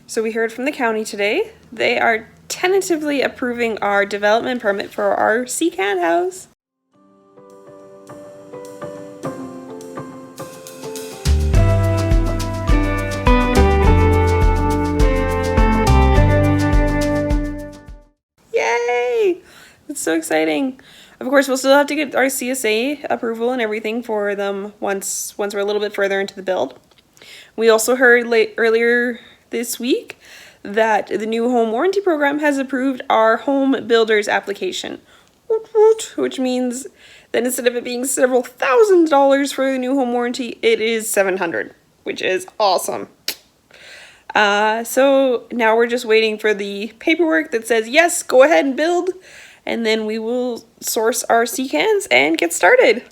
So we heard from the county today. They are tentatively approving our development permit for our CCAN house. Yay! It's so exciting. Of course, we'll still have to get our CSA approval and everything for them once we're a little bit further into the build. We also heard earlier this week that the new home warranty program has approved our home builder's application, which means that instead of it being several $1,000s for the new home warranty, it is $700, which is awesome. So now we're just waiting for the paperwork that says, yes, go ahead and build, and then we will source our CCANs and get started.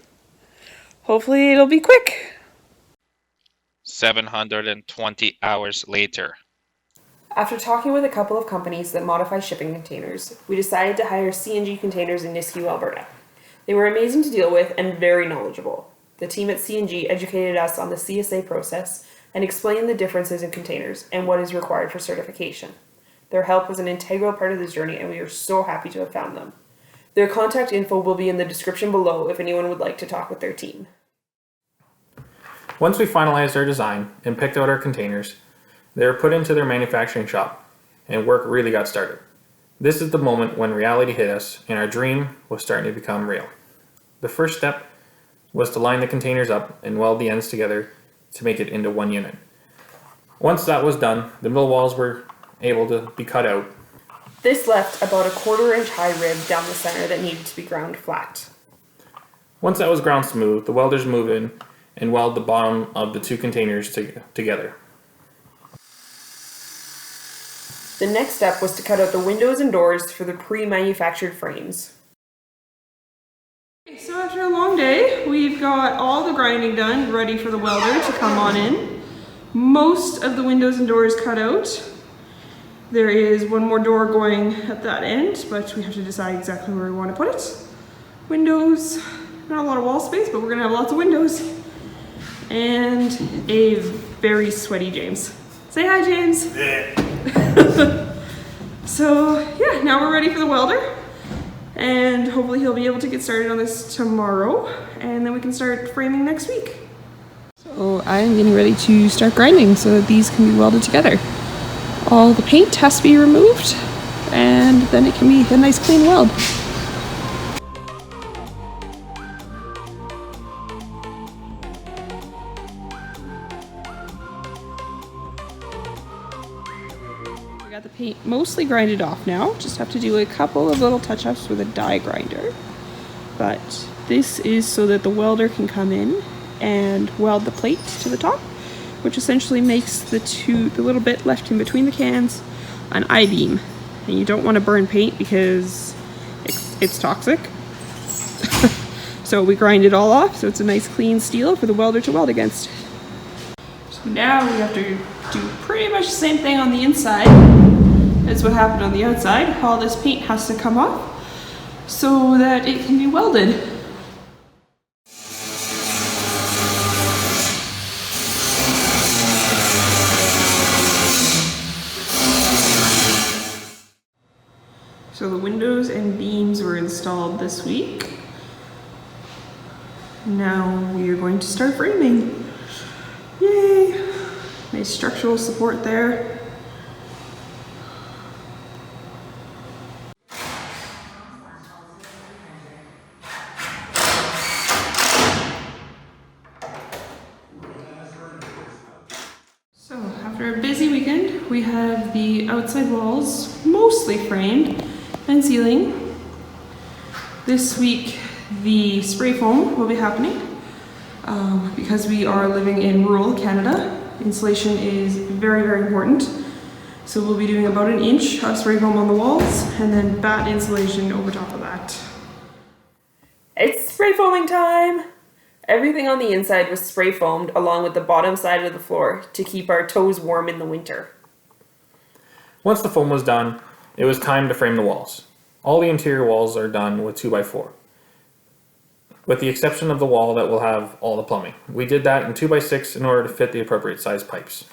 Hopefully it'll be quick. 720 hours later. After talking with a couple of companies that modify shipping containers, we decided to hire CNG Containers in Nisku, Alberta. They were amazing to deal with and very knowledgeable. The team at CNG educated us on the CSA process and explained the differences in containers and what is required for certification. Their help was an integral part of this journey, and we are so happy to have found them. Their contact info will be in the description below if anyone would like to talk with their team. Once we finalized our design and picked out our containers, they were put into their manufacturing shop, and work really got started. This is the moment when reality hit us and our dream was starting to become real. The first step was to line the containers up and weld the ends together to make it into one unit. Once that was done, the middle walls were able to be cut out. This left about a 1/4 inch high rib down the center that needed to be ground flat. Once that was ground smooth, the welders move in and weld the bottom of the two containers together. The next step was to cut out the windows and doors for the pre-manufactured frames. So after a long day, we've got all the grinding done, ready for the welder to come on in. Most of the windows and doors cut out. There is one more door going at that end, but we have to decide exactly where we want to put it. Windows, not a lot of wall space, but we're gonna have lots of windows. And a very sweaty James. Say hi, James. So yeah, now we're ready for the welder, and hopefully he'll be able to get started on this tomorrow, and then we can start framing next week. So I'm getting ready to start grinding so that these can be welded together. All the paint has to be removed, and then it can be a nice clean weld. Got the paint mostly grinded off now, just have to do a couple of little touch-ups with a die grinder. But this is so that the welder can come in and weld the plate to the top, which essentially makes the little bit left in between the cans an I-beam. And you don't want to burn paint because it's toxic. So we grind it all off so it's a nice clean steel for the welder to weld against. So now we have to do pretty much the same thing on the inside as what happened on the outside. All this paint has to come off so that it can be welded. So the windows and beams were installed this week. Now we are going to start framing. Yay! Nice structural support there. So after a busy weekend, we have the outside walls mostly framed and ceiling. This week the spray foam will be happening. Because we are living in rural Canada, insulation is very, very important. So we'll be doing about 1 inch of spray foam on the walls and then batt insulation over top of that. It's spray foaming time! Everything on the inside was spray foamed along with the bottom side of the floor to keep our toes warm in the winter. Once the foam was done, it was time to frame the walls. All the interior walls are done with 2x4. With the exception of the wall that will have all the plumbing. We did that in 2x6 in order to fit the appropriate size pipes.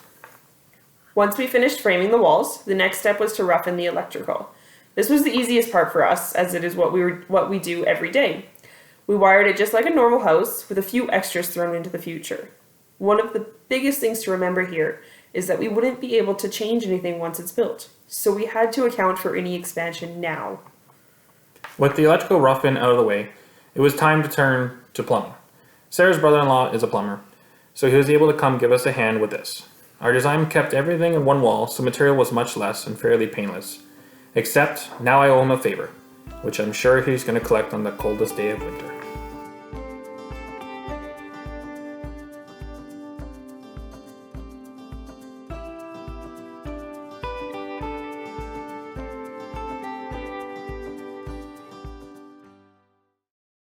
Once we finished framing the walls, the next step was to roughen the electrical. This was the easiest part for us, as it is what we do every day. We wired it just like a normal house, with a few extras thrown into the future. One of the biggest things to remember here is that we wouldn't be able to change anything once it's built, so we had to account for any expansion now. With the electrical rough-in out of the way, it was time to turn to plumbing. Sarah's brother-in-law is a plumber, so he was able to come give us a hand with this. Our design kept everything in one wall, so material was much less and fairly painless. Except, now I owe him a favor, which I'm sure he's going to collect on the coldest day of winter.